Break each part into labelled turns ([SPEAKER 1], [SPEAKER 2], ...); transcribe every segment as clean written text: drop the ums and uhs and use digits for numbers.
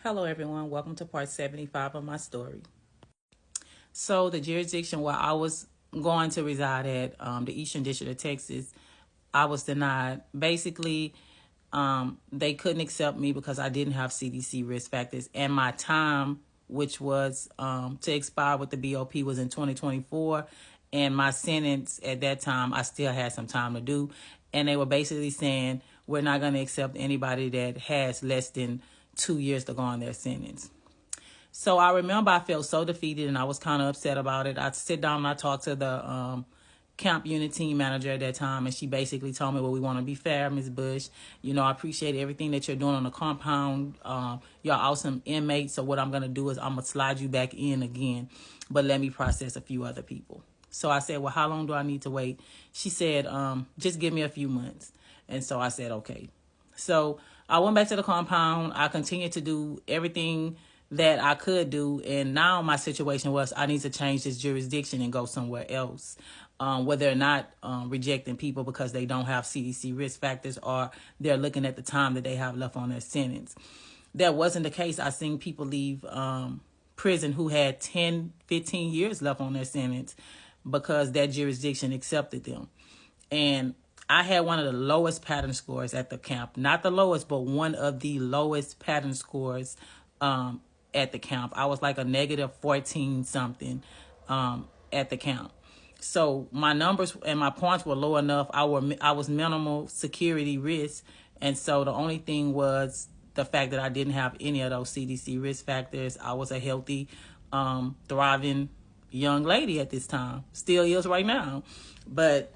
[SPEAKER 1] Hello, everyone. Welcome to part 75 of my story. So, the jurisdiction where I was going to reside at, the Eastern District of Texas, I was denied. Basically, they couldn't accept me because I didn't have CDC risk factors, and my time, which was to expire with the BOP, was in 2024, and my sentence at that time, I still had some time to do, and they were basically saying we're not going to accept anybody that has less than 2 years to go on their sentence. So I remember I felt so defeated and I was kind of upset about it. I sit down and I talked to the camp unit team manager at that time, and she basically told me, well, we want to be fair, Ms. Bush. I appreciate everything that you're doing on the compound. You're awesome inmates. So what I'm going to do is I'm going to slide you back in again, but let me process a few other people. So I said, well, how long do I need to wait? She said, just give me a few months. And so I said, okay. So I went back to the compound. I continued to do everything that I could do. And now my situation was I need to change this jurisdiction and go somewhere else, where they're not rejecting people because they don't have CDC risk factors or they're looking at the time that they have left on their sentence. That wasn't the case. I seen people leave prison who had 10, 15 years left on their sentence because that jurisdiction accepted them. And I had one of the lowest pattern scores at the camp. Not the lowest, but one of the lowest pattern scores at the camp. I was like a negative 14 something at the camp. So my numbers and my points were low enough. I was minimal security risk. And so the only thing was the fact that I didn't have any of those CDC risk factors. I was a healthy, thriving young lady at this time. Still is right now. But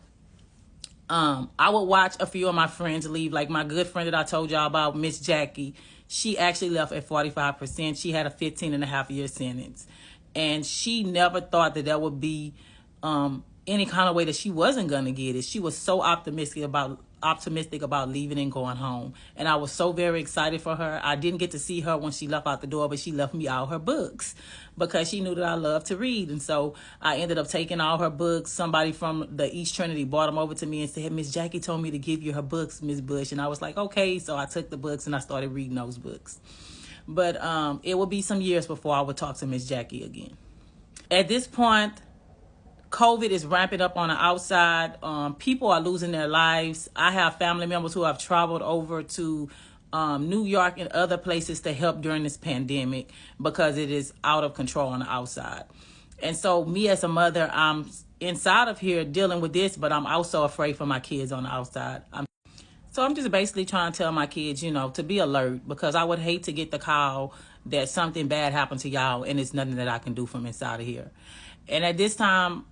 [SPEAKER 1] I would watch a few of my friends leave, like my good friend that I told y'all about, Miss Jackie. She actually left at 45%. She had a 15.5-year sentence. And she never thought that there would be any kind of way that she wasn't going to get it. She was so optimistic about leaving and going home. And I was so very excited for her. I didn't get to see her when she left out the door, but she left me all her books because she knew that I loved to read. And so I ended up taking all her books. Somebody from the East Trinity brought them over to me and said, Miss Jackie told me to give you her books, Miss Bush. And I was like, okay. So I took the books and I started reading those books. But it will be some years before I would talk to Miss Jackie again. At this point, COVID is ramping up on the outside. People are losing their lives. I have family members who have traveled over to New York and other places to help during this pandemic because it is out of control on the outside. And so me as a mother, I'm inside of here dealing with this, but I'm also afraid for my kids on the outside. So I'm just basically trying to tell my kids, to be alert, because I would hate to get the call that something bad happened to y'all and it's nothing that I can do from inside of here. And at this time,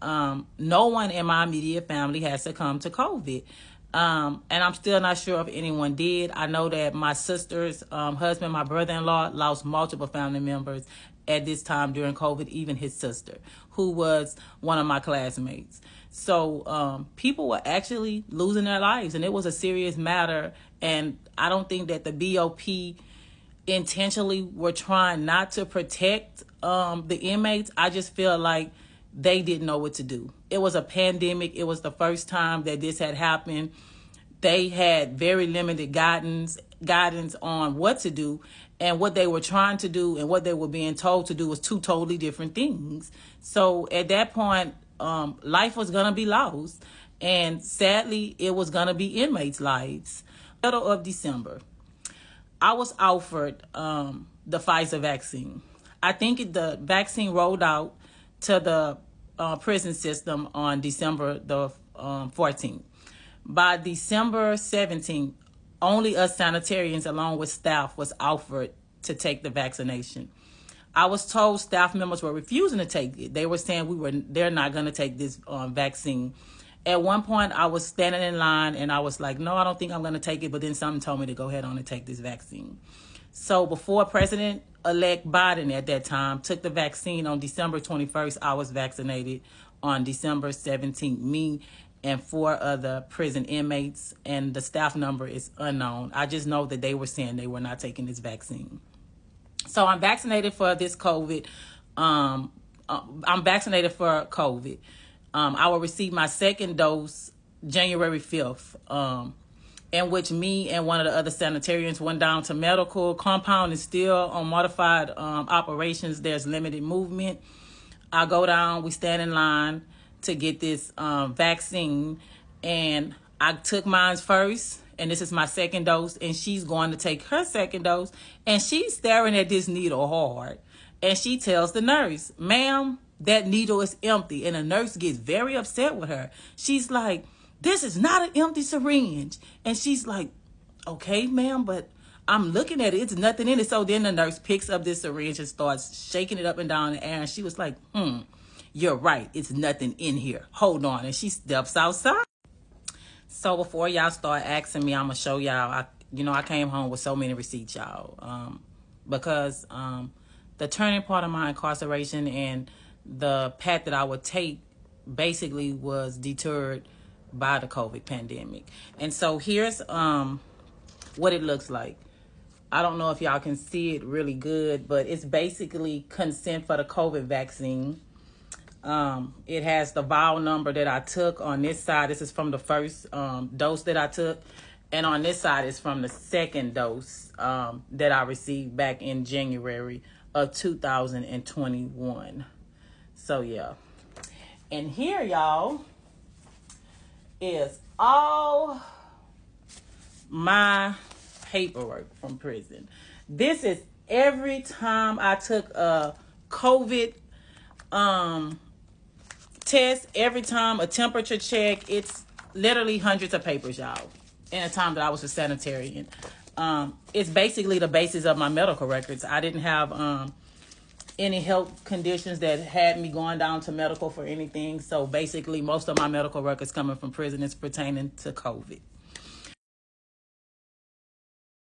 [SPEAKER 1] no one in my immediate family has succumbed to COVID. And I'm still not sure if anyone did. I know that my sister's husband, my brother-in-law, lost multiple family members at this time during COVID, even his sister, who was one of my classmates. So people were actually losing their lives, and it was a serious matter. And I don't think that the BOP intentionally were trying not to protect the inmates. I just feel like they didn't know what to do. It was a pandemic. It was the first time that this had happened. They had very limited guidance on what to do, and what they were trying to do and what they were being told to do was two totally different things. So at that point, life was going to be lost, and sadly, it was going to be inmates' lives. Middle of December, I was offered the Pfizer vaccine. I think the vaccine rolled out to the prison system on December the 14th. By December 17th, only us sanitarians along with staff was offered to take the vaccination. I was told staff members were refusing to take it. They were saying they're not going to take this vaccine. At one point, I was standing in line and I was like, no, I don't think I'm going to take it. But then something told me to go ahead on and take this vaccine. So before President-elect Biden at that time took the vaccine on December 21st, I was vaccinated on December 17th. Me and 4 other prison inmates, and the staff number is unknown. I just know that they were saying they were not taking this vaccine. So I'm vaccinated for this COVID. I'm vaccinated for COVID. I will receive my second dose January 5th. in which me and one of the other sanitarians went down to medical. Compound is still on modified operations. There's limited movement. I go down, we stand in line to get this vaccine, and I took mine first, and this is my second dose, and she's going to take her second dose, and she's staring at this needle hard, and she tells the nurse, "Ma'am, that needle is empty," and the nurse gets very upset with her. She's like, "This is not an empty syringe," and she's like, "Okay, ma'am, but I'm looking at it. It's nothing in it." So then the nurse picks up this syringe and starts shaking it up and down in the air. And she was like, "You're right. It's nothing in here. Hold on." And she steps outside. So before y'all start asking me, I'm going to show y'all. I came home with so many receipts, y'all. Because the turning part of my incarceration and the path that I would take basically was deterred by the COVID pandemic. And so here's what it looks like. I don't know if y'all can see it really good, but it's basically consent for the COVID vaccine. It has the vial number that I took on this side. This is from the first dose that I took. And on this side is from the second dose that I received back in January of 2021. So, yeah. And here, y'all, is all my paperwork from prison. This is every time I took a COVID test, every time a temperature check. It's literally hundreds of papers, y'all, in a time that I was a sanitarian. It's basically the basis of my medical records. I didn't have any health conditions that had me going down to medical for anything. So basically most of my medical records coming from prison is pertaining to COVID.